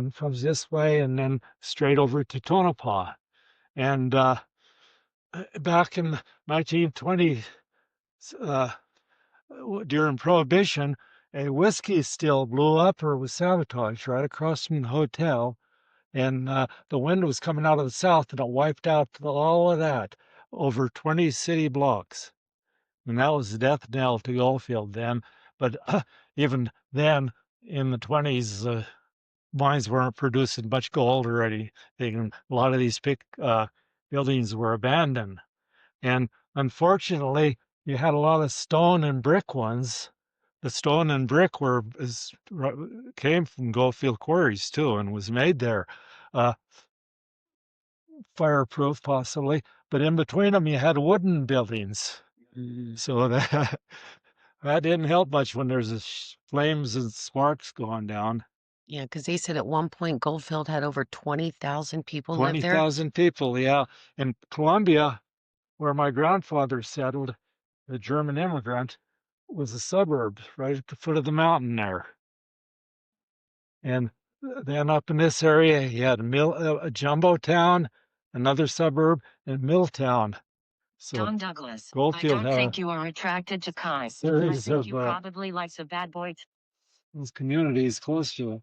and comes this way and then straight over to Tonopah. And back in 1920, uh, during Prohibition, a whiskey still blew up or was sabotaged right across from the hotel. And the wind was coming out of the south and it wiped out all of that over 20 city blocks. And that was the death knell to Goldfield then. But even then, in the 20s, mines weren't producing much gold or anything. A lot of these buildings were abandoned. And unfortunately, you had a lot of stone and brick ones. The stone and brick came from Goldfield quarries too, and was made there, uh, fireproof possibly. But in between them, you had wooden buildings. So that that didn't help much when there's flames and sparks going down. Yeah, because they said at one point Goldfield had over 20,000 people live there. 20,000 people, yeah. In Columbia, where my grandfather settled, the German immigrant, was a suburb right at the foot of the mountain there. And then up in this area, you had a jumbo town, another suburb, and Milltown. So Tom Douglas, I Goldfield don't had think a you are attracted to Kai. I series think of you probably like the bad boys. those communities close to it.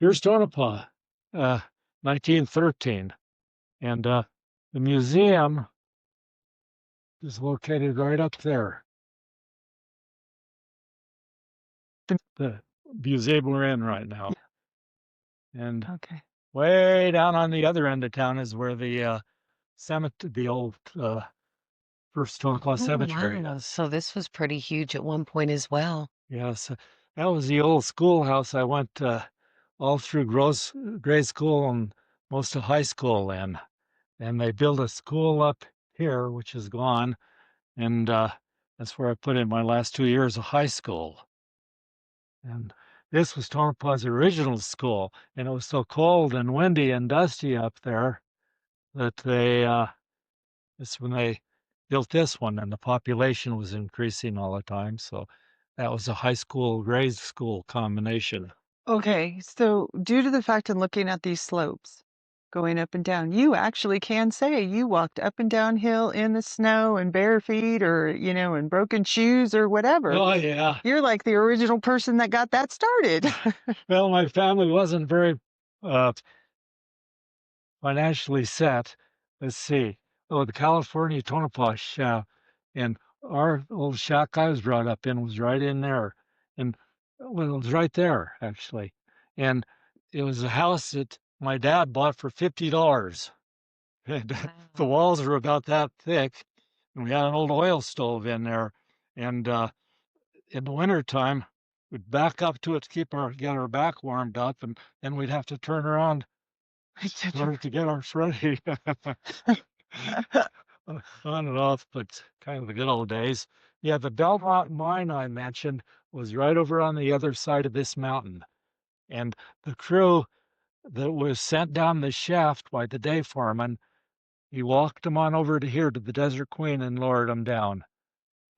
Here's Tonopah, 1913. And the museum is located right up there. The museum we're in right now. And Okay. way down on the other end of town is where the cemetery, the old First Tonopah Oh, Cemetery. wow. So this was pretty huge at one point as well. Yes, that was the old schoolhouse. I went all through grade school and most of high school then. And they built a school up here, which is gone. And that's where I put in my last 2 years of high school. And this was Tonopah's original school. And it was so cold and windy and dusty up there that it's when they built this one, and the population was increasing all the time. So that was a high school, grade school combination. Okay, so due to the fact in looking at these slopes going up and down, you actually can say you walked up and down hill in the snow and bare feet or, in broken shoes or whatever. Oh, yeah. You're like the original person that got that started. Well, my family wasn't very uh, financially set. Let's see. Oh, the California Tonopah shack, and our old shack I was brought up in was right in there, and well, it was right there actually, and it was a house that my dad bought for $50, and the Wow. walls were about that thick, and we had an old oil stove in there, and in the wintertime, we'd back up to it to get our back warmed up, and then we'd have to turn around in order to get our ready. On and off, but kind of the good old days. Yeah, the Belmont mine I mentioned was right over on the other side of this mountain. And the crew that was sent down the shaft by the day foreman, he walked them on over to here to the Desert Queen and lowered them down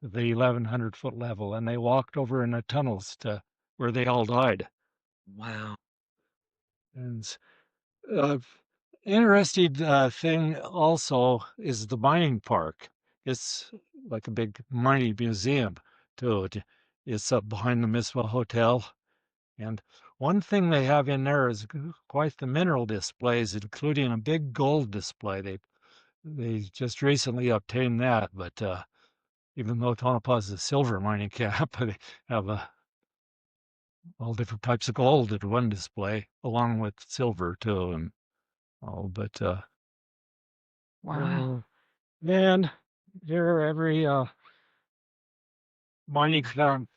to the 1,100-foot level. And they walked over in the tunnels to where they all died. Wow. And uh, interesting thing also is the mining park. It's like a big mining museum too. It's up behind the Miswell Hotel. And one thing they have in there is quite the mineral displays, including a big gold display. They just recently obtained that, but even though Tonopah is a silver mining camp, they have all different types of gold at one display, along with silver too, and all. But Wow. and here every mining town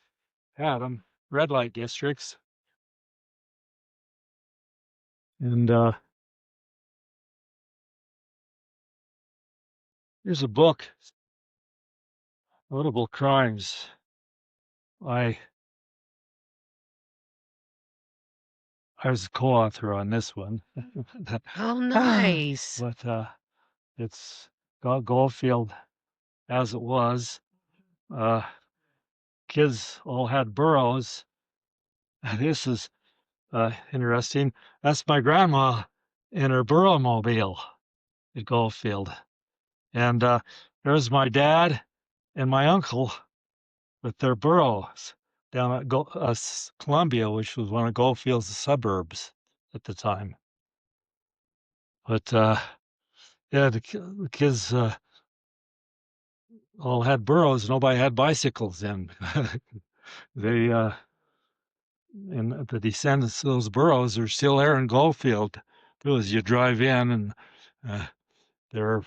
had them, red light districts. And here's a book, Notable Crimes. I I was a co-author on this one. Oh, Ah, nice. But it's got Goldfield as it was. Uh, Kids all had burros. This is interesting. That's my grandma in her burromobile at Goldfield. And there's my dad and my uncle with their burros down at Columbia, which was one of Goldfield's suburbs at the time. But yeah, the kids all had burros. Nobody had bicycles then. They and the descendants of those burros are still there in Goldfield. Too, as you drive in, and they're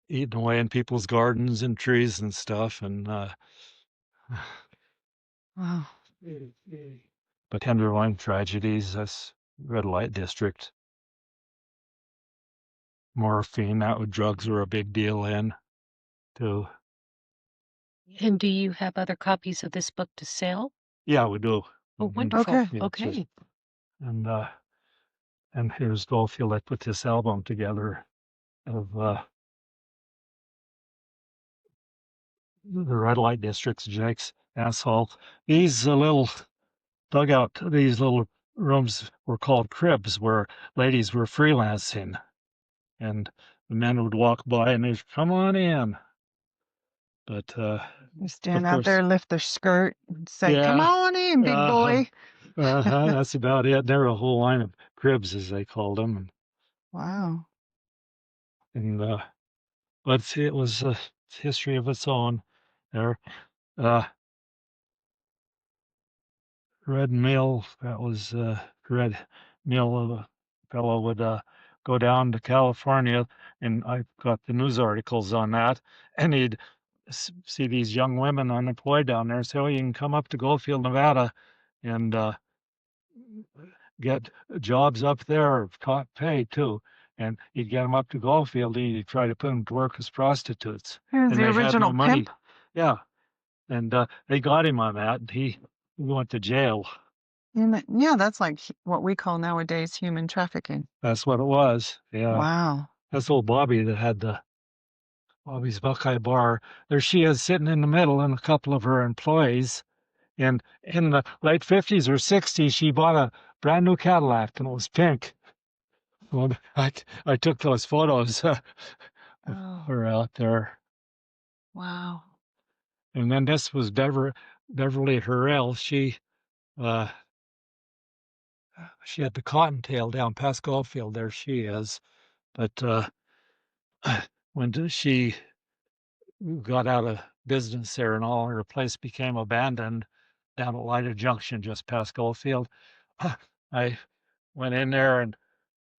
eating away in people's gardens and trees and stuff. And Wow. but Tenderloin tragedies. That's red light district. Morphine, drugs were a big deal then, too. And do you have other copies of this book to sell? Yeah, we do. Oh, Mhm. wonderful. Okay. Yeah, it's just- Okay. and here's Goldfield. I put this album together of the red light districts, Jake's asshole. These little dugout, these little rooms were called cribs, where ladies were freelancing, and the men would walk by and they'd come on in. But You stand Of out there, course. lift their skirt, and say, "Come Yeah. on in, big boy." That's about it. There were a whole line of cribs, as they called them, Wow. and but it was a history of its own. There, uh, Red Mill. That was Red Mill. A fellow would go down to California, and I got the news articles on that, and he'd see these young women unemployed down there, say, "Oh, you can come up to Goldfield, Nevada, and get jobs up there, top pay too." And he'd get them up to Goldfield. He'd try to put them to work as prostitutes. He was And the they had original no money. pimp. Yeah. And they got him on that. And he went to jail. Yeah, that's like what we call nowadays human trafficking. That's what it was. Yeah. Wow. That's old Bobby that had the Bobby's Buckeye Bar. There she is sitting in the middle, and a couple of her employees. And in the late 50s or 60s, she bought a brand new Cadillac, and it was pink. Well, I took those photos Oh, her out there. wow. And then this was Beverly Harrell. She had the cottontail down past Goldfield. There she is. But when she got out of business there and all, her place became abandoned down at Lyda Junction just past Goldfield. I went in there, and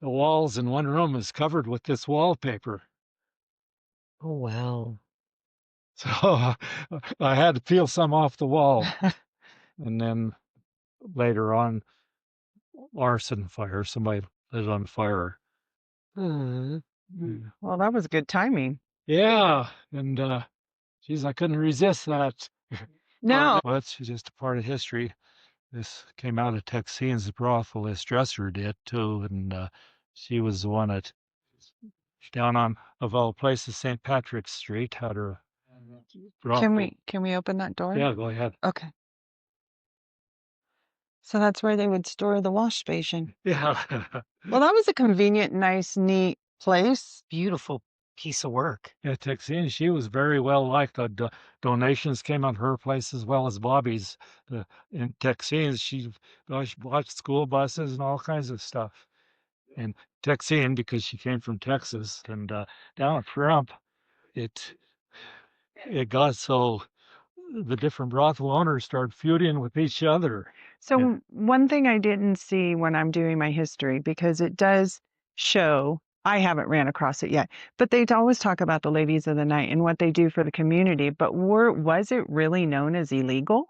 the walls in one room is covered with this wallpaper. Oh, wow. So I had to peel some off the wall. And then later on, arson fire. Somebody lit on fire. Hmm. Well, that was good timing. Yeah. And geez, I couldn't resist that. No. Well, that's just a part of history. This came out of Texine's brothel. This dresser did too. And she was the one that down on, of all places, St. Patrick's Street, had her brothel. Can we open that door? Yeah, go ahead. Okay. So that's where they would store the wash station. Yeah. Well, that was a convenient, nice, neat place. Beautiful piece of work. Yeah, Texine, she was very well liked. Donations came on her place as well as Bobby's. In Texine, she bought school buses and all kinds of stuff. And Texine, because she came from Texas, and down at Trump, it got so the different brothel owners started feuding with each other. So one thing I didn't see when I'm doing my history, because it does show, I haven't ran across it yet, but they always talk about the ladies of the night and what they do for the community. But was it really known as illegal?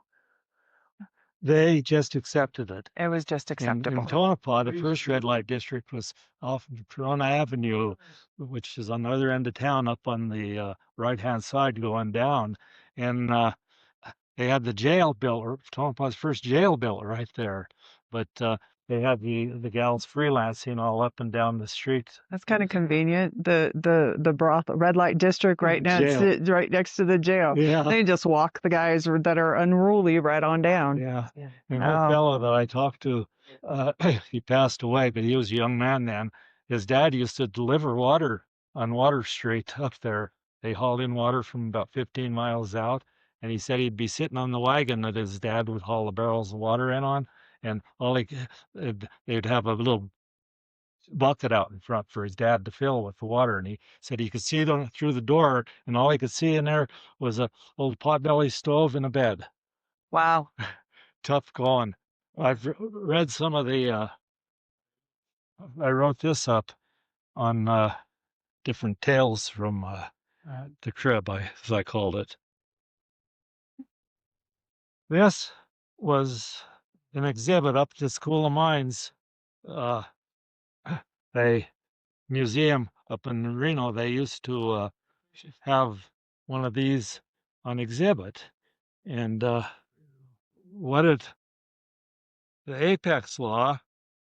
They just accepted it. It was just acceptable. In Tonopah, the first red light district was off of Corona Avenue, which is on the other end of town, up on the right-hand side going down. And they had the jail built, Tonopah's first jail built right there. But they had the gals freelancing all up and down the street. That's kind of convenient. The brothel red light district right Jail. right next to the jail. Yeah. They just walk the guys that are unruly right on down. Yeah. Yeah. And one Oh. fellow that I talked to, he passed away, but he was a young man then. His dad used to deliver water on Water Street up there. They hauled in water from about 15 miles out. And he said he'd be sitting on the wagon that his dad would haul the barrels of water in on. And they'd have a little bucket out in front for his dad to fill with the water. And he said he could see them through the door, and all he could see in there was a old potbelly stove and a bed. Wow. Tough going. I've read some of the, I wrote this up on different tales from the crib, as I called it. This was an exhibit up at the School of Mines, a museum up in Reno. They used to have one of these on exhibit. And the apex law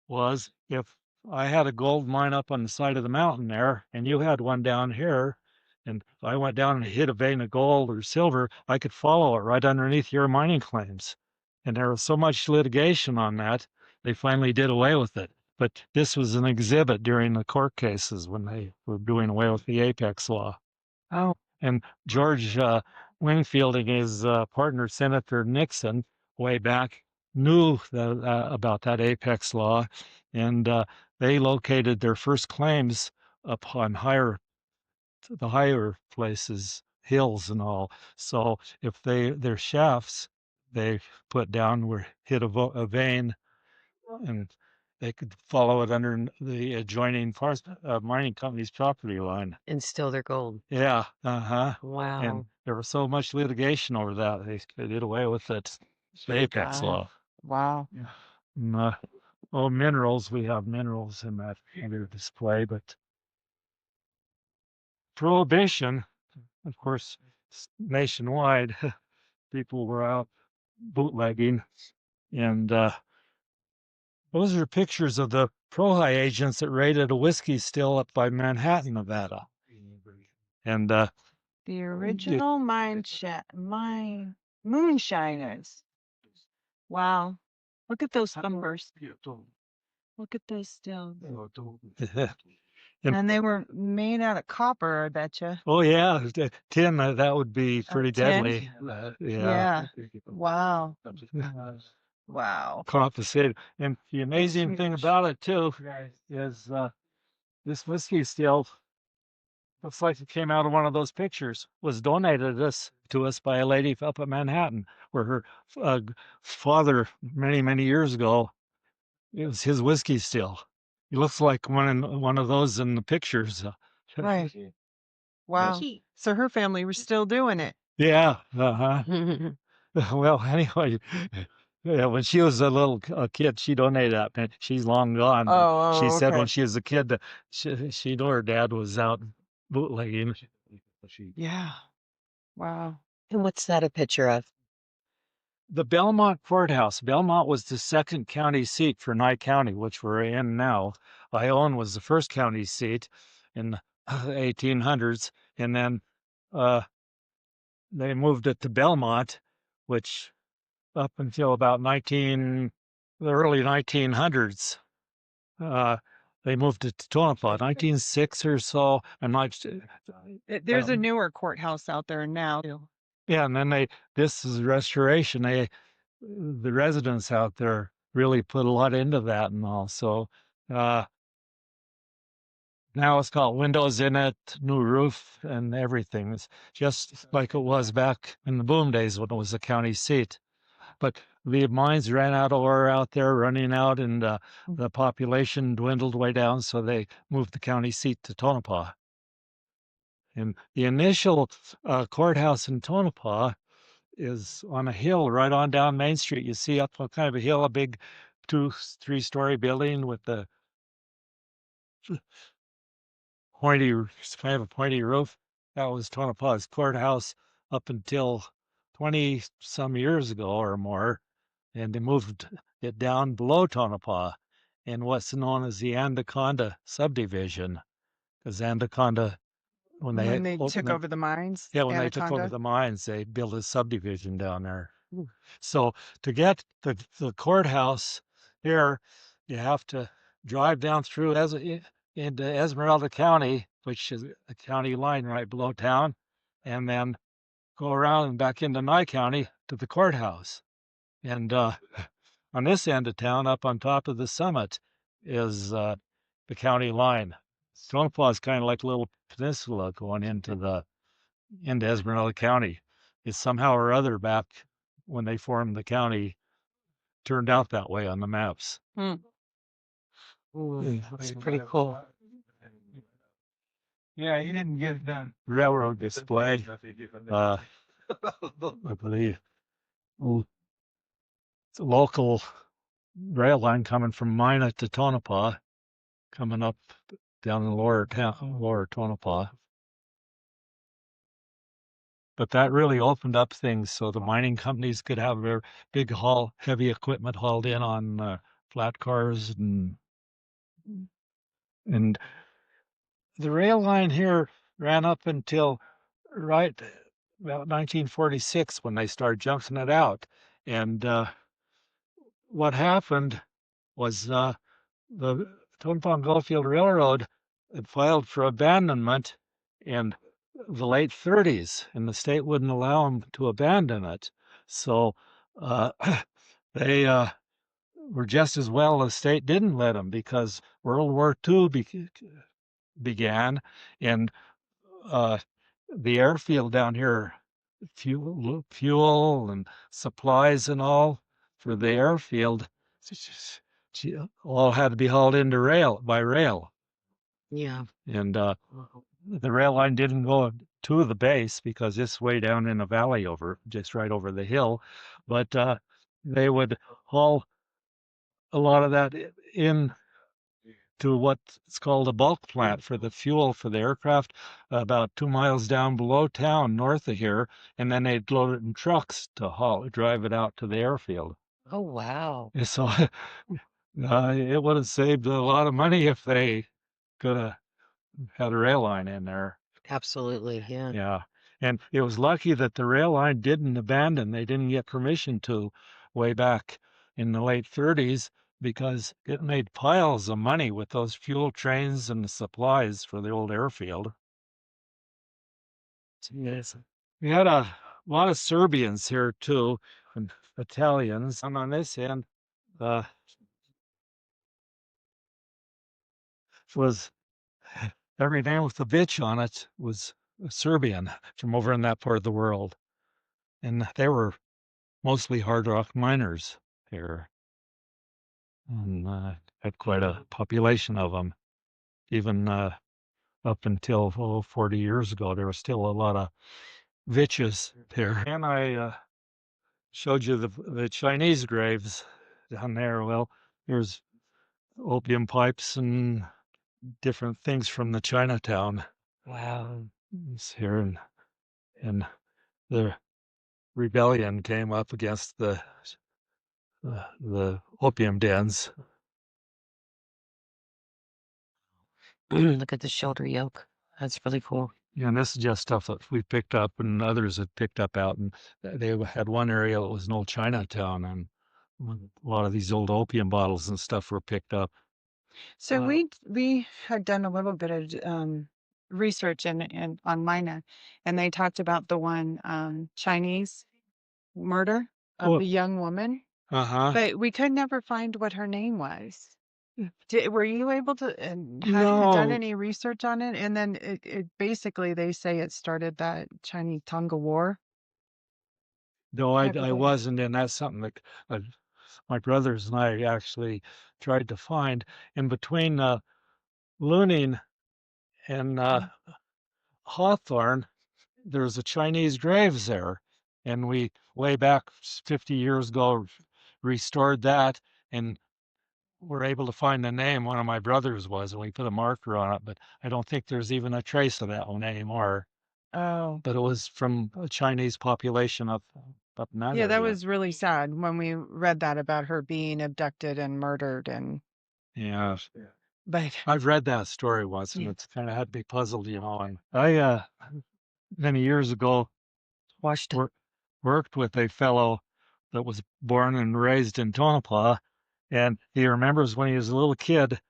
was, if I had a gold mine up on the side of the mountain there, and you had one down here, and I went down and hit a vein of gold or silver, I could follow it right underneath your mining claims. And there was so much litigation on that, they finally did away with it. But this was an exhibit during the court cases when they were doing away with the apex law. Oh. And George Wingfield and his partner, Senator Nixon, way back, knew about that apex law, and they located their first claims up on the higher places, hills and all. So if their shafts they put down were hit a vein, and they could follow it under the adjoining mining company's property line. And still their gold. Yeah, uh-huh. Wow. And there was so much litigation over that, they did away with it. The apex God. law. Wow. And, minerals, we have minerals in that under display, but prohibition, of course, nationwide, people were out bootlegging, and those are pictures of the Prohi agents that raided a whiskey still up by Manhattan, Nevada. And The original moonshiners. Wow. Look at those numbers. Look at those stones. And they were made out of copper, I betcha. Oh yeah, tin. That would be pretty tin? deadly. Yeah. Wow. Wow. Confiscated. And the amazing thing about it too is this whiskey still looks like it came out of one of those pictures. Was donated to us by a lady up at Manhattan, where her father many years ago. It was his whiskey still. He looks like one of those in the pictures. Right. Wow. So her family was still doing it. Yeah. Uh-huh. Well, anyway, yeah, when she was a kid, she donated that. Man, she's long gone. Oh, She said okay. when she was a kid that she knew her dad was out bootlegging. Yeah. Wow. And what's that a picture of? The Belmont Courthouse. Belmont was the second county seat for Nye County, which we're in now. Ione was the first county seat in the 1800s, and then they moved it to Belmont, which up until about the early 1900s, they moved it to Tonopah, 1906 or so. And There's a newer courthouse out there now. yeah, and then this is restoration. The residents out there really put a lot into that and all. So now it's got windows in it, new roof and everything. It's just like it was back in the boom days when it was a county seat. But the mines ran out of ore out there, running out, and the population dwindled way down, so they moved the county seat to Tonopah. And the initial courthouse in Tonopah is on a hill right on down Main Street. You see up on kind of a hill, a big 2-3 story building with the kind of a pointy roof. That was Tonopah's courthouse up until 20 some years ago or more. And they moved it down below Tonopah. in what's known as the Anaconda subdivision. Because Anaconda, when When they opened took the, over the mines, yeah, when they took over Anaconda. the mines, they built a subdivision down there. Ooh. So to get the courthouse here, you have to drive down through into Esmeralda County, which is a county line right below town, and then go around and back into Nye County to the courthouse. And on this end of town, up on top of the summit, is the county line. Tonopah is kind of like a little peninsula going into Esmeralda County. It's somehow or other back when they formed the county turned out that way on the maps. Hmm. Ooh, it's pretty cool. Yeah, he didn't get that railroad display. I believe it's a local rail line coming from Mina to Tonopah, coming up down in lower Tonopah. But that really opened up things so the mining companies could have their big heavy equipment hauled in on flat cars and the rail line here ran up until right about 1946 when they started junking it out. And what happened was the Tonopah and Goldfield Railroad had filed for abandonment in the late 30s, and the state wouldn't allow them to abandon it. So uh, they were just as well the state didn't let them because World War II began, and the airfield down here, fuel and supplies and all for the airfield, all had to be hauled into by rail. Yeah. And the rail line didn't go to the base because it's way down in a valley just right over the hill. But they would haul a lot of that in to what's called a bulk plant for the fuel for the aircraft about 2 miles down below town north of here, and then they'd load it in trucks to drive it out to the airfield. Oh, wow. And so it would have saved a lot of money if they could have had a rail line in there. Absolutely. Yeah. Yeah. And it was lucky that the rail line didn't abandon. They didn't get permission to way back in the late 30s because it made piles of money with those fuel trains and the supplies for the old airfield. Yes. We had a lot of Serbians here too, and Italians. And on this end, was every name with a bitch on it was a Serbian from over in that part of the world. And they were mostly hard rock miners here. And had quite a population of them. Even up until 40 years ago, there was still a lot of witches here. And I showed you the Chinese graves down there. Well, there's opium pipes and different things from the Chinatown. Wow. It's here, and the rebellion came up against the opium dens. Look at the shoulder yoke. That's really cool. Yeah, and this is just stuff that we picked up and others had picked up out. And they had one area that was an old Chinatown, and a lot of these old opium bottles and stuff were picked up. So we had done a little bit of research and on Mina, and they talked about the one Chinese murder of the young woman, but we could never find what her name was. Were you able to, and have you done No, any research on it? And then it basically they say it started that Chinese Tonga War. no, type of I thing. wasn't, and that's something that my brothers and I actually tried to find. In between Luning and Hawthorne, there's a Chinese graves there, and we way back 50 years ago restored that and were able to find the name. One of my brothers was, and we put a marker on it, but I don't think there's even a trace of that one anymore. Oh, But it was from a Chinese population up in that yeah, that area. was really sad when we read that about her being abducted and murdered, and Yeah. But I've read that story once, and Yeah. it's kind of had me puzzled, And I, many years ago, Washed. worked with a fellow that was born and raised in Tonopah, and he remembers when he was a little kid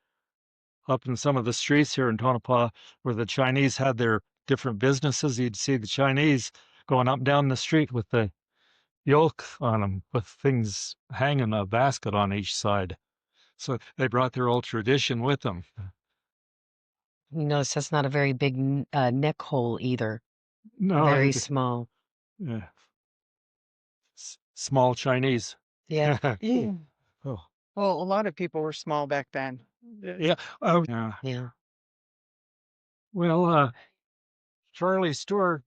up in some of the streets here in Tonopah where the Chinese had their different businesses. You'd see the Chinese going up and down the street with the yoke on them, with things hanging a basket on each side. So they brought their old tradition with them. You notice that's not a very big neck hole either. No, Very small. yeah. Small Chinese. Yeah. yeah. Oh, Well, a lot of people were small back then. yeah. Oh, yeah. Yeah. Well, Charlie Stewart,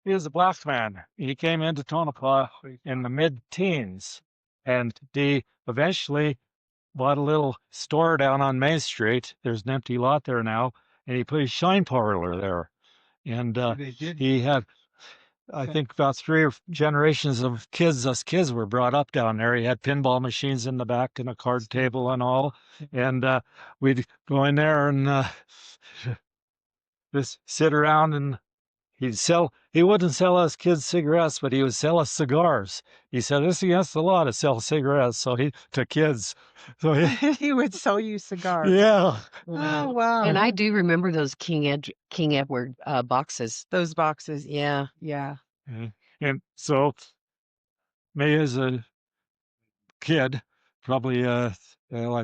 he was a black man. He came into Tonopah in the mid-teens, and he eventually bought a little store down on Main Street. There's an empty lot there now, and he put his shine parlor there. And he had, I think, about three generations of kids. Us kids were brought up down there. He had pinball machines in the back and a card table and all. And we'd go in there and just sit around, and he wouldn't sell us kids cigarettes, but he would sell us cigars. He said it's against the law to sell cigarettes, to kids. So He would sell you cigars. yeah. Oh, wow. And I do remember those King Edward boxes. Those boxes. Yeah. Yeah. And so me as a kid, probably I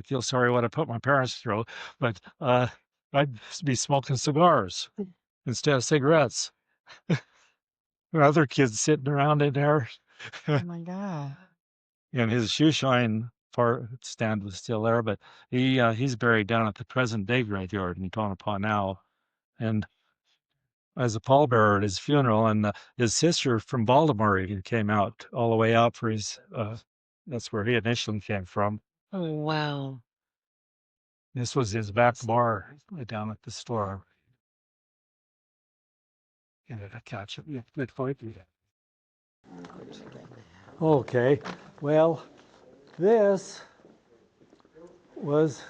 feel sorry what I put my parents through, but I'd be smoking cigars instead of cigarettes. Other kids sitting around in there. Oh my God. And his shoe shine part stand was still there, but he's buried down at the present day graveyard in Tonopah now. And as a pallbearer at his funeral, and his sister from Baltimore even came out all the way out for his. That's where he initially came from. Oh, wow. This was his back bar down at the store. And I catch it. Yeah, good point. Okay, well, this was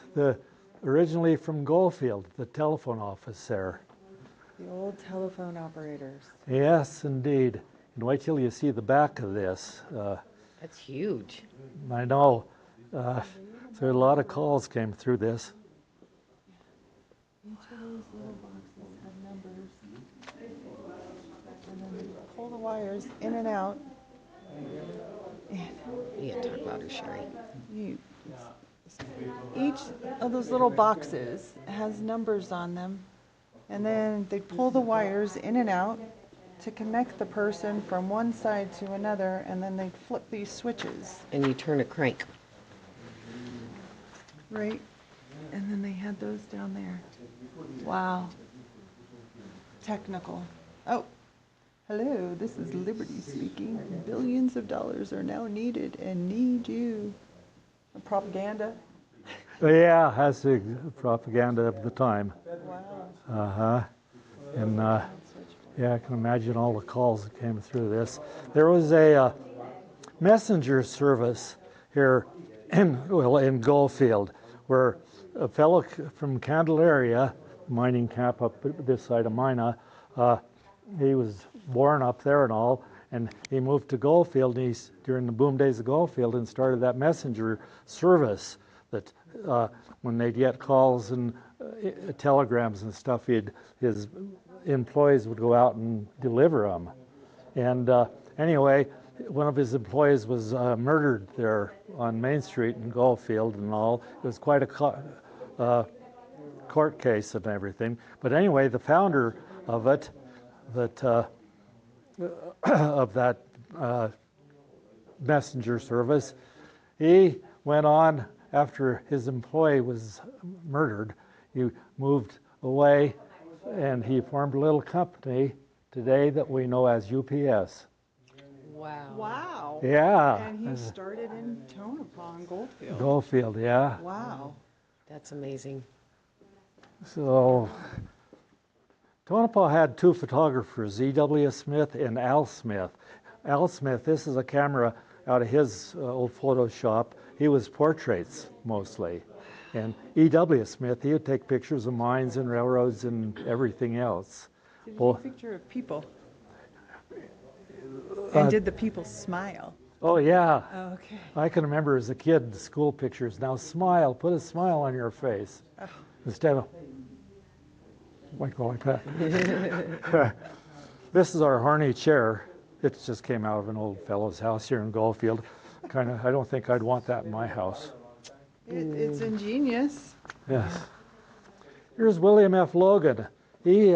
originally from Goldfield, the telephone office there. The old telephone operators. Yes, indeed. And wait till you see the back of this. That's huge. I know. So a lot of calls came through this. Each of those little boxes have numbers. And then you pull the wires in and out. You gotta talk louder, Sherry. Each of those little boxes has numbers on them. And then they pull the wires in and out to connect the person from one side to another, and then they flip these switches. And you turn a crank. Right? And then they had those down there. Wow. Technical. Oh, hello, this is Liberty speaking. Billions of dollars are now needed and need you. Propaganda. Yeah, that's the propaganda of the time. Wow. And yeah, I can imagine all the calls that came through this. There was a messenger service here in Goldfield, where a fellow from Candelaria, mining camp up this side of Mina, he was born up there and all, and he moved to Goldfield during the boom days of Goldfield and started that messenger service that when they'd get calls and telegrams and stuff, his employees would go out and deliver them. And anyway, one of his employees was murdered there on Main Street in Goldfield and all. It was quite a court case and everything. But anyway, the founder of it, of that messenger service, he went on after his employee was murdered. He moved away and he formed a little company today that we know as UPS. Wow. Wow. Yeah. And he started in Tonopah and Goldfield. Goldfield, yeah. Wow. That's amazing. So Tonopah had two photographers, E.W. Smith and Al Smith. Al Smith, this is a camera out of his old photo shop, he was portraits mostly. And E.W. Smith, he would take pictures of mines and railroads and everything else. Did you Well, take a picture of people? And did the people smile? oh yeah, Oh, okay. I can remember as a kid the school pictures. Now smile, put a smile on your face Oh. instead of like that. This is our horny chair. It just came out of an old fellow's house here in Goldfield. Kind of, I don't think I'd want that in my house. It's ingenious. Yes. Here's William F. Logan. He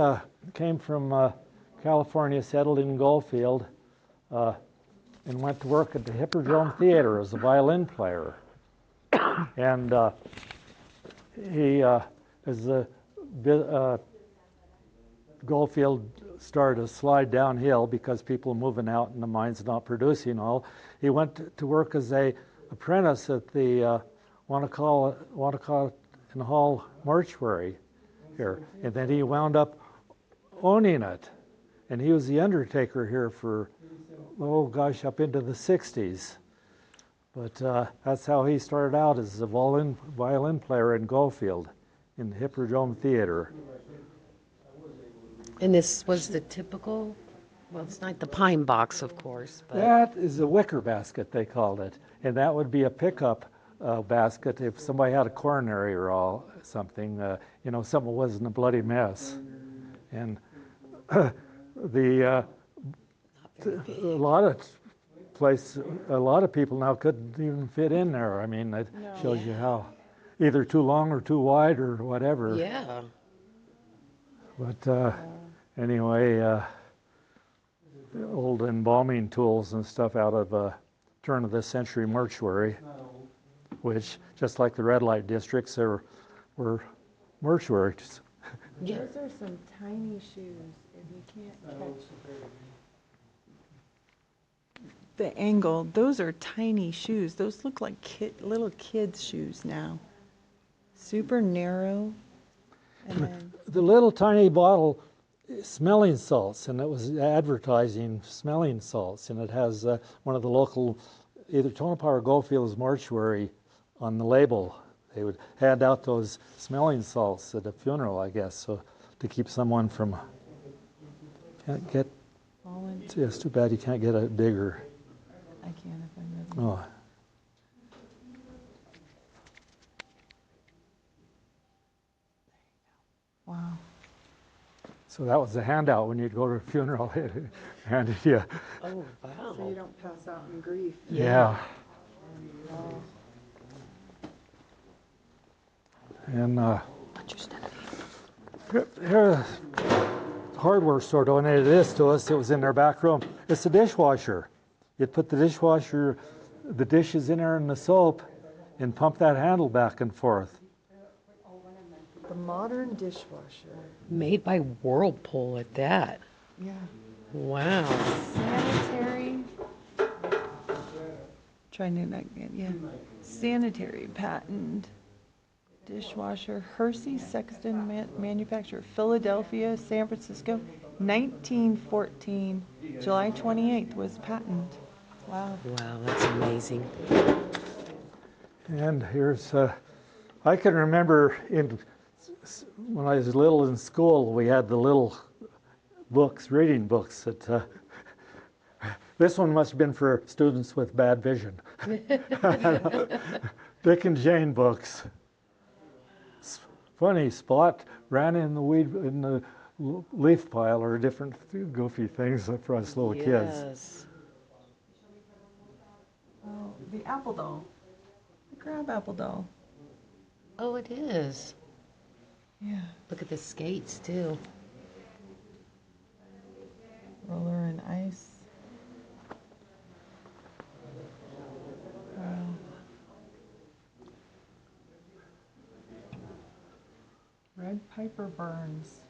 came from California, settled in Goldfield, and went to work at the Hippodrome Theater as a violin player. And he, as the Goldfield started to slide downhill because people moving out and the mines not producing all, he went to work as a apprentice at the Wanacott and Hall mortuary here. And then he wound up owning it. And he was the undertaker here for, oh gosh, up into the 60s. But that's how he started out as a violin player in Goldfield in the Hippodrome Theater. And this was the typical, well, it's not the pine box, of course, but That is a wicker basket, they called it. And that would be a pickup basket if somebody had a coronary or something, something wasn't a bloody mess. And a lot of people now couldn't even fit in there. I mean, that shows you how either too long or too wide or whatever. yeah. But anyway, old embalming tools and stuff out of turn of the century mortuary, which, just like the red light districts, there were mortuaries. Yeah. Those are some tiny shoes. If you can't catch the angle, those are tiny shoes. Those look like little kids' shoes now. Super narrow. And then The little tiny bottle, smelling salts, and it was advertising smelling salts, and it has one of the local, either Tonopah or Goldfield's mortuary on the label. They would hand out those smelling salts at a funeral, I guess, so to keep someone from, can't get, fallen. it's too bad you can't get it bigger. I can't if I'm really. Oh. Wow. So that was the handout when you'd go to a funeral, handed you. Oh, wow. So you don't pass out in grief. Yeah. And here, hardware store donated this to us. It was in their back room. It's a dishwasher. You'd put the dishes in there in the soap, and pump that handle back and forth. The modern dishwasher. Made by Whirlpool at that. Yeah. Wow. Sanitary. Trying to not get, yeah. Sanitary patent. Dishwasher. Hershey Sexton manufacturer. Philadelphia, San Francisco. 1914. July 28th was patent. Wow. Wow, that's amazing. And here's, I can remember when I was little in school, we had the little books, reading books that, this one must have been for students with bad vision. Dick and Jane books. Funny, Spot ran in the leaf pile, or different goofy things for us little kids. Yes. Oh, the apple doll. The crab apple doll. Oh, it is. Yeah. Look at the skates, too. Roller and ice. Wow. Red Piper Burns.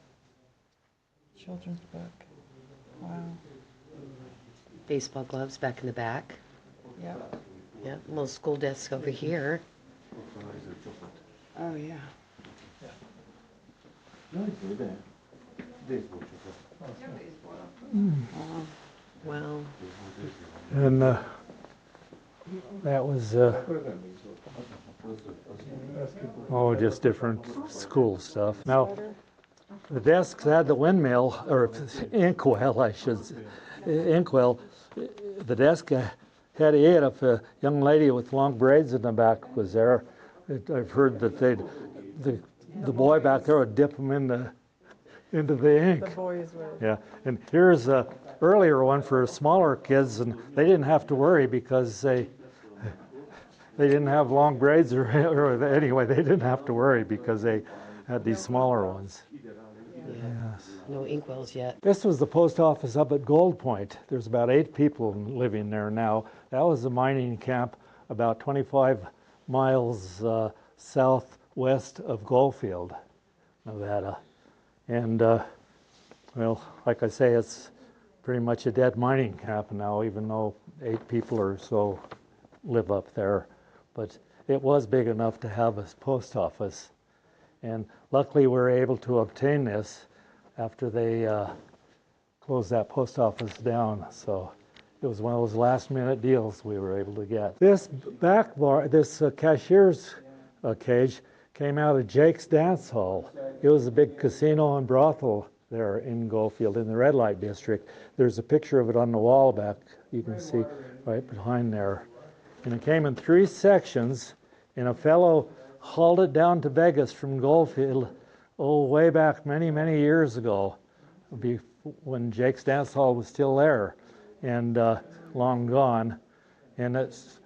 Children's book. Wow. Baseball gloves back in the back. Yep. Yep, little school desk over here. Oh, yeah. Wow. And that was, just different school stuff. Now, the desks had the windmill, or inkwell, I should say, inkwell. The desk had it if a young lady with long braids in the back was there. I've heard that the boy back there would dip them into the ink. The boys were. Yeah, and here's a earlier one for smaller kids, and they didn't have to worry because they didn't have long braids or anyway, they didn't have to worry because they had these smaller ones. Yes. No inkwells yet. This was the post office up at Gold Point. There's about 8 people living there now. That was a mining camp about 25 miles southwest of Goldfield, Nevada. And, well, like I say, it's pretty much a dead mining camp now, even though 8 people or so live up there. But it was big enough to have a post office. And luckily we were able to obtain this after they closed that post office down. So it was one of those last minute deals we were able to get. This back bar, this cashier's cage came out of Jake's Dance Hall. It was a big casino and brothel there in Goldfield in the red light district. There's a picture of it on the wall back, you can see right behind there. And it came in 3 sections, and a fellow hauled it down to Vegas from Goldfield, way back many, many years ago, when Jake's Dance Hall was still there and long gone. And this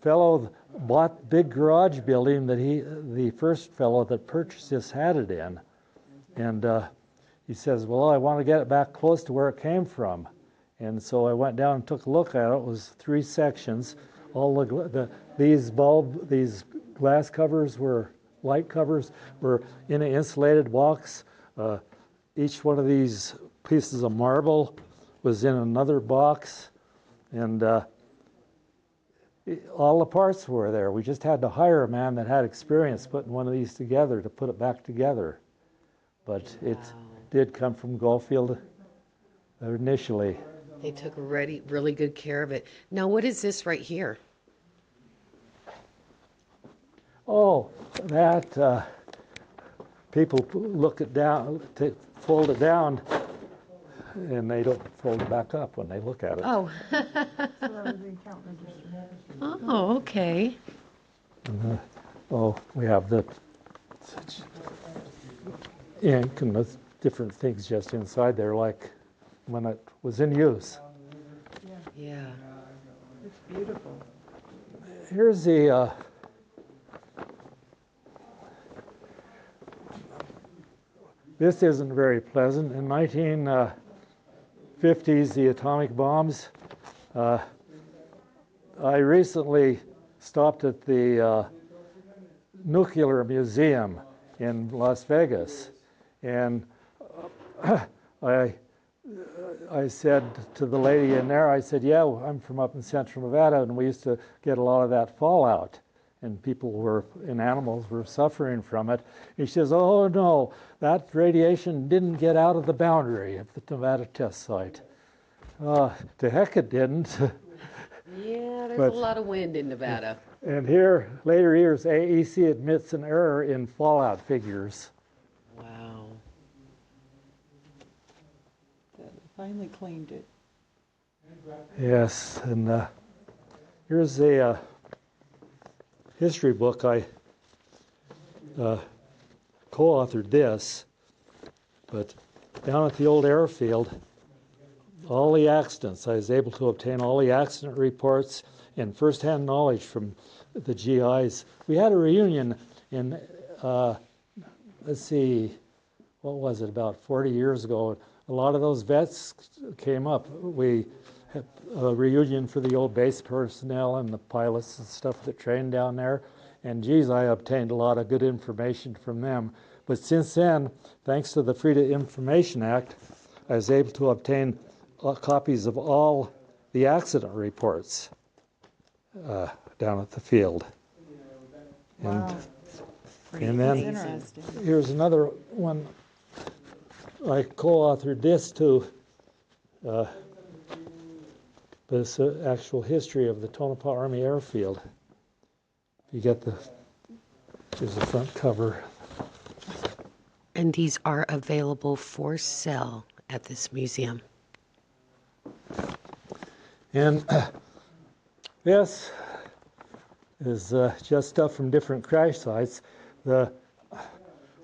fellow bought big garage building that the first fellow that purchased this had it in. And he says, well, I want to get it back close to where it came from. And so I went down and took a look at it. It was 3 sections. All these glass covers light covers were in an insulated box. Each one of these pieces of marble was in another box, and all the parts were there. We just had to hire a man that had experience putting one of these together to put it back together. But it did come from Goldfield initially. They took really good care of it. Now, what is this right here? Oh, that people look it down, fold it down, and they don't fold it back up when they look at it. Oh. Oh, okay. And, we have the ink and the different things just inside there, like when it was in use. Yeah. It's beautiful. Here's the this isn't very pleasant. In 1950s, the atomic bombs. I recently stopped at the Nuclear Museum in Las Vegas, and I said to the lady in there, I said, yeah, I'm from up in Central Nevada, and we used to get a lot of that fallout, and people and animals were suffering from it. And she says, oh no, that radiation didn't get out of the boundary of the Nevada test site. To heck it didn't. Yeah, there's a lot of wind in Nevada. And here, later years, AEC admits an error in fallout figures. Wow. Finally cleaned it. Yes, and here's a history book. I co-authored this, but down at the old airfield, all the accidents, I was able to obtain all the accident reports and first-hand knowledge from the GIs. We had a reunion in, let's see, what was it, about 40 years ago. A lot of those vets came up. We had a reunion for the old base personnel and the pilots and stuff that trained down there. And geez, I obtained a lot of good information from them. But since then, thanks to the Freedom of Information Act, I was able to obtain copies of all the accident reports down at the field. Wow. And then Interesting. here's another one. I co-authored this too, but this actual history of the Tonopah Army Airfield. You get the, here's the front cover. And these are available for sale at this museum. And this is just stuff from different crash sites.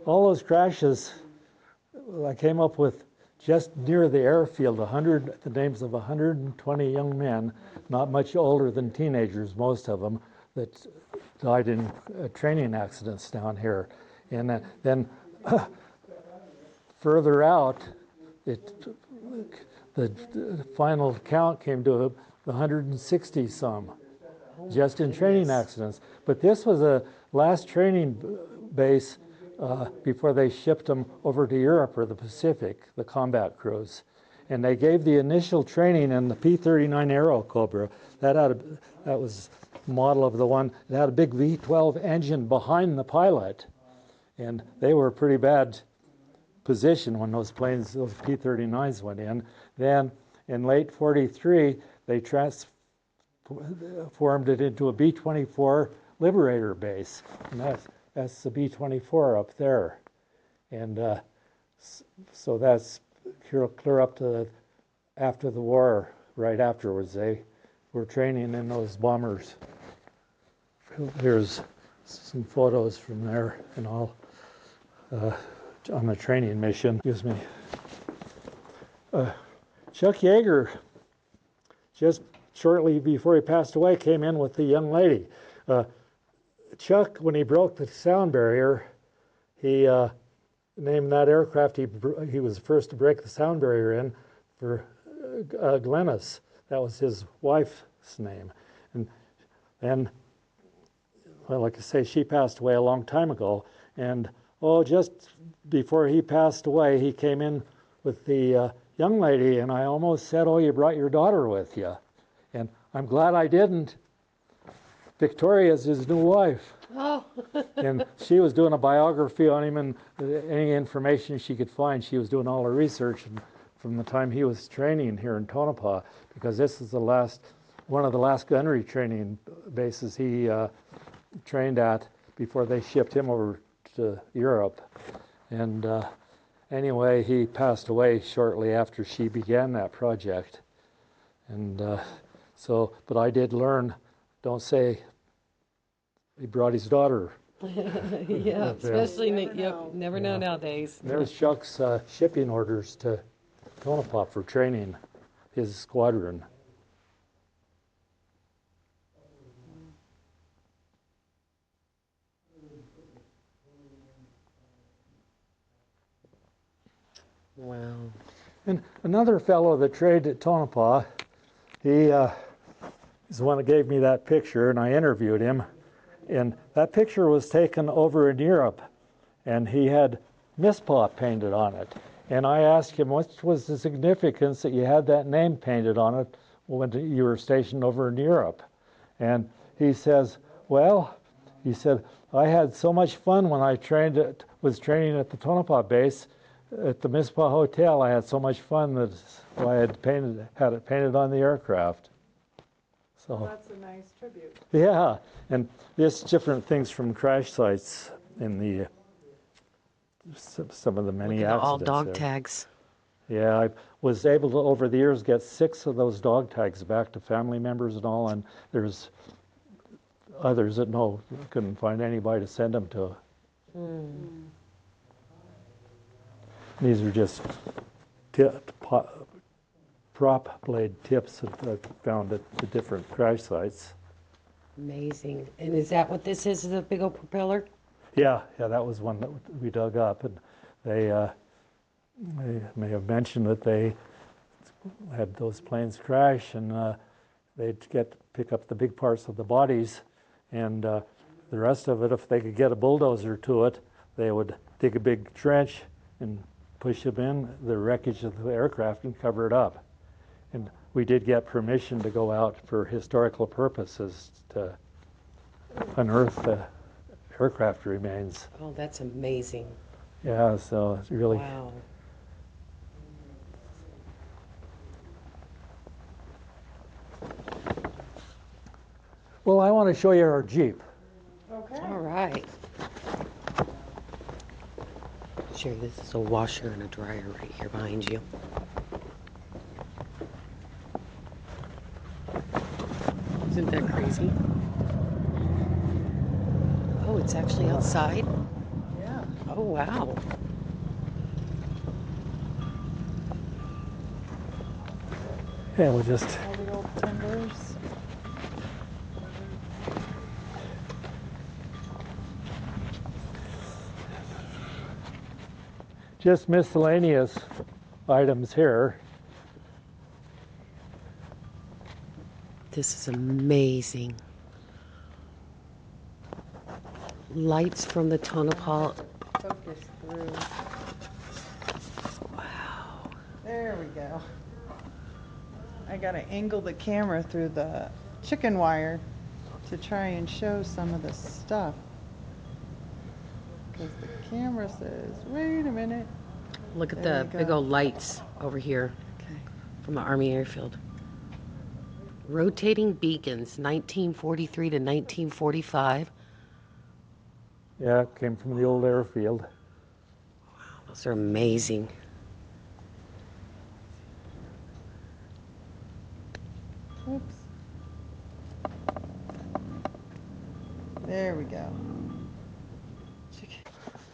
All those crashes, I came up with just near the airfield, the names of 120 young men, not much older than teenagers, most of them, that died in training accidents down here. And then further out, the final count came to 160 some, just in training accidents. But this was a last training base before they shipped them over to Europe or the Pacific, the combat crews. And they gave the initial training in the P-39 Aero Cobra. That was a model of the one that had a big V-12 engine behind the pilot. And they were a pretty bad position when those planes, those P-39s went in. Then in late 43, they transformed it into a B-24 Liberator base. And that's the B-24 up there. And so that's clear up to after the war, right afterwards. They were training in those bombers. Here's some photos from there and all. On a training mission. Excuse me. Chuck Yeager, just shortly before he passed away, came in with the young lady. Chuck, when he broke the sound barrier, he named that aircraft, he was the first to break the sound barrier in for Glennis. That was his wife's name. And then, well, like I say, she passed away a long time ago. And just before he passed away, he came in with the young lady, and I almost said, "Oh, you brought your daughter with you." And I'm glad I didn't. Victoria's his new wife. Oh. And she was doing a biography on him, and any information she could find, she was doing all her research from the time he was training here in Tonopah, because this is one of the last gunnery training bases he trained at before they shipped him over to Europe. And anyway, he passed away shortly after she began that project. And but I did learn, don't say he brought his daughter. Yeah, especially, never know nowadays. There's Chuck's shipping orders to Tonopah for training his squadron. Wow. And another fellow that trained at Tonopah, he is the one that gave me that picture, and I interviewed him. And that picture was taken over in Europe, and he had Mispaw painted on it. And I asked him, what was the significance that you had that name painted on it when you were stationed over in Europe? And he says, well, he said, I had so much fun when I was training at the Tonopah base. At the Mispaw Hotel, I had so much fun that I had it painted on the aircraft. So that's a nice tribute. Yeah, and there's different things from crash sites in the some of the many accidents. All dog there. tags. Yeah, I was able to over the years get 6 of those dog tags back to family members and all, and there's others that couldn't find anybody to send them to. Mm. These are just prop blade tips that I found at the different crash sites. Amazing. And is that what this is a big old propeller? Yeah, that was one that we dug up, and they may have mentioned that they had those planes crash, and they'd pick up the big parts of the bodies, and the rest of it, if they could get a bulldozer to it, they would dig a big trench and push them in the wreckage of the aircraft and cover it up. And we did get permission to go out for historical purposes to unearth the aircraft remains. Oh, that's amazing. Yeah, so it's really... Wow. Well, I want to show you our Jeep. Okay. All right. Sherry, this is a washer and a dryer right here behind you. Isn't that crazy? Oh, it's actually outside? Yeah. Oh, wow. And we'll just All the old timbers. miscellaneous items here. This is amazing. Lights from the Tonopah. Focus through. Wow. There we go. I gotta angle the camera through the chicken wire to try and show some of the stuff. Because the camera says, wait a minute. Look at There the you big go. old lights over here Okay. from the Army Airfield. Rotating beacons, 1943 to 1945. Yeah, it came from the old airfield. Those are amazing. Oops. There we go.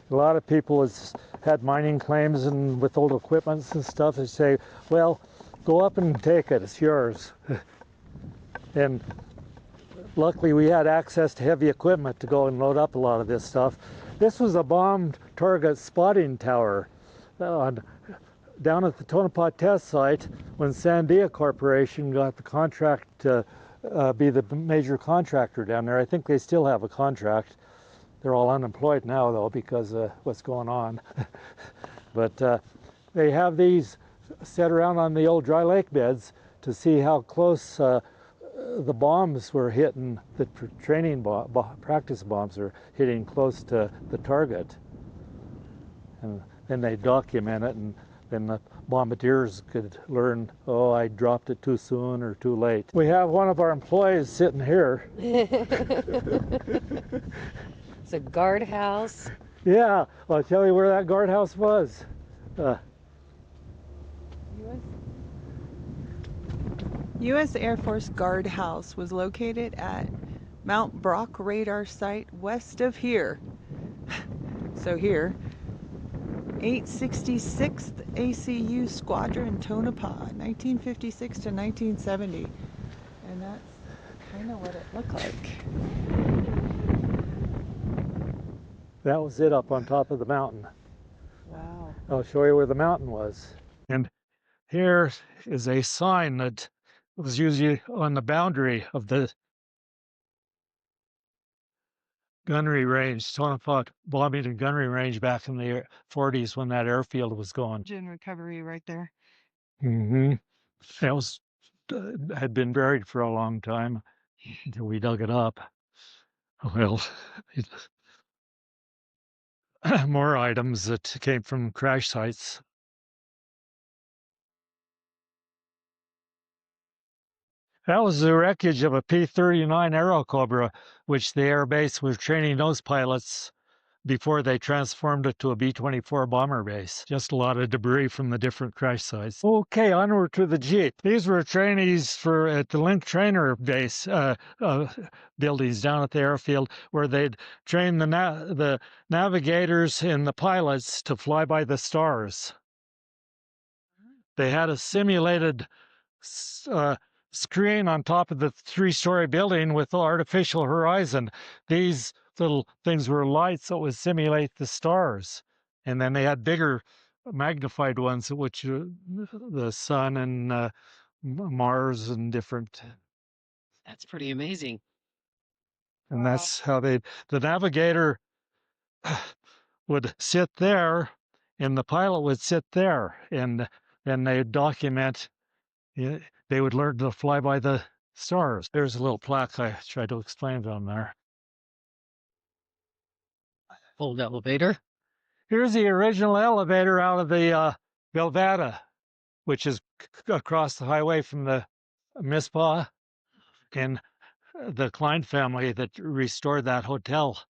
A lot of people has had mining claims and with old equipments and stuff. They say, well, go up and take it, it's yours. And luckily we had access to heavy equipment to go and load up a lot of this stuff. This was a bombed target spotting tower down at the Tonopah test site when Sandia Corporation got the contract to be the major contractor down there. I think they still have a contract. They're all unemployed now, though, because of what's going on. But they have these set around on the old dry lake beds to see how close the bombs were hitting, the training practice bombs are hitting close to the target. And then they document it, and then the bombardiers could learn, oh, I dropped it too soon or too late. We have one of our employees sitting here. It's a guardhouse. Yeah, well, I'll tell you where that guardhouse was. U.S. Air Force Guard House was located at Mount Brock Radar Site west of here. So here, 866th ACU Squadron, Tonopah, 1956 to 1970. And that's kind of what it looked like. That was it up on top of the mountain. Wow. I'll show you where the mountain was. And here is a sign that was usually on the boundary of the gunnery range, Tonopah bombing and gunnery range back in the 40s when that airfield was going. Engine recovery right there. Mm-hmm. It was had been buried for a long time until we dug it up. Well, more items that came from crash sites. That was the wreckage of a P-39 Aerocobra, which the Air Base was training those pilots before they transformed it to a B-24 bomber base. Just a lot of debris from the different crash sites. Okay, onward to the Jeep. These were trainees at the Link Trainer base buildings down at the airfield, where they'd train the navigators and the pilots to fly by the stars. They had a simulated screen on top of the three-story building with the artificial horizon. These little things were lights that would simulate the stars. And then they had bigger magnified ones, which the sun and Mars and different. That's pretty amazing. And Wow. that's how the navigator would sit there and the pilot would sit there. And then they'd document. They would learn to fly by the stars. There's a little plaque I tried to explain to them there. Old elevator. Here's the original elevator out of the Velvada, which is across the highway from the Mizpah. And the Klein family that restored that hotel.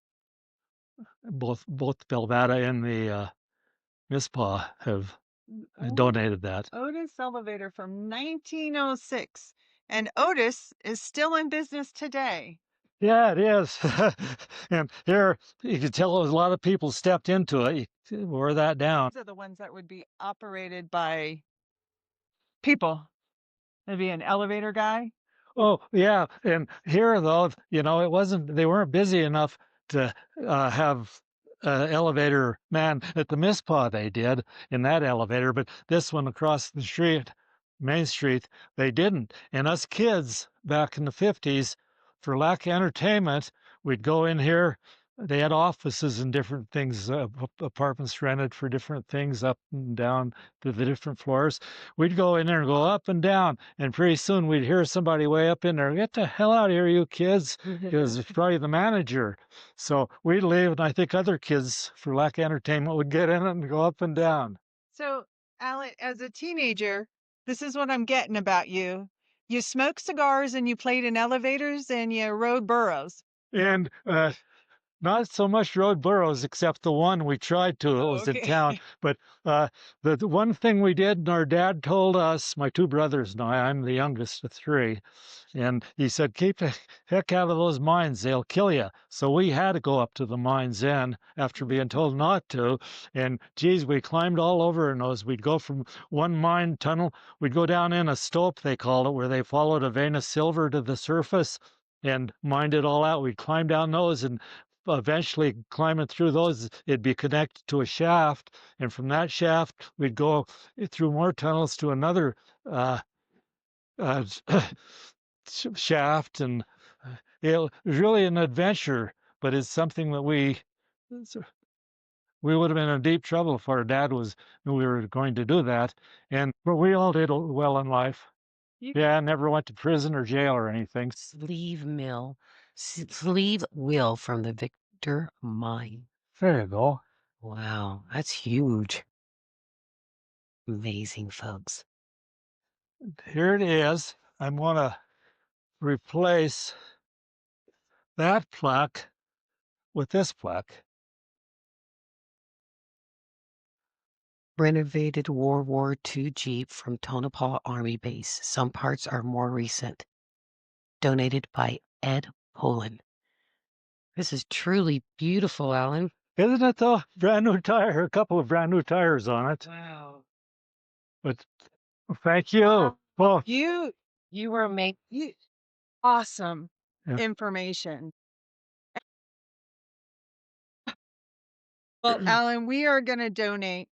Both Belvada and the Mizpah have donated that. Otis elevator from 1906. And Otis is still in business today. Yeah, it is. And here you can tell a lot of people stepped into it. You wore that down. These are the ones that would be operated by people. There'd be an elevator guy. Oh, yeah. And here, though, they weren't busy enough to have an elevator man at the Mizpah. They did in that elevator, but this one across the street, Main Street, they didn't. And us kids back in the 50s, for lack of entertainment, we'd go in here. They had offices and different things, apartments rented for different things up and down to the different floors. We'd go in there and go up and down, and pretty soon we'd hear somebody way up in there, "Get the hell out of here, you kids." It was probably the manager. So we'd leave, and I think other kids, for lack of entertainment, would get in it and go up and down. So, Alan, as a teenager, this is what I'm getting about you. You smoked cigars and you played in elevators and you rode burros. And not so much rode burros, except the one we tried to. It was in town. But the one thing we did, and our dad told us, my two brothers and I'm the youngest of three, and he said, "Keep the heck out of those mines. They'll kill you." So we had to go up to the mines then after being told not to. And geez, we climbed all over in those. We'd go from one mine tunnel, we'd go down in a stope, they called it, where they followed a vein of silver to the surface and mined it all out. We'd climb down those, and eventually climbing through those, it'd be connected to a shaft. And from that shaft, we'd go through more tunnels to another uh, shaft. And it was really an adventure, but it's something that we would have been in deep trouble if our dad knew we were going to do that. But we all did well in life. Yeah, never went to prison or jail or anything. Sleeve wheel from the Victor mine. There you go. Wow, that's huge. Amazing, folks. Here it is. I'm going to replace that plaque with this plaque. Renovated World War II Jeep from Tonopah Army Base. Some parts are more recent. Donated by Ed Poland. This is truly beautiful, Alan. Isn't it though? Brand new tire, a couple of brand new tires on it. Wow. But thank you. Well, You were amazing. Awesome Yeah. information. Well, Alan, we are going to donate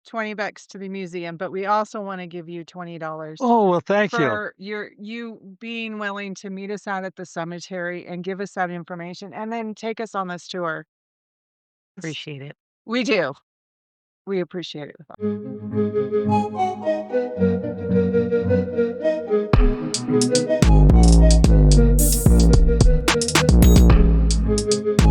$20 to the museum, but we also want to give you $20 oh, well, thank you. for you being willing to meet us out at the cemetery and give us that information and then take us on this tour. Appreciate it. We do. We appreciate it.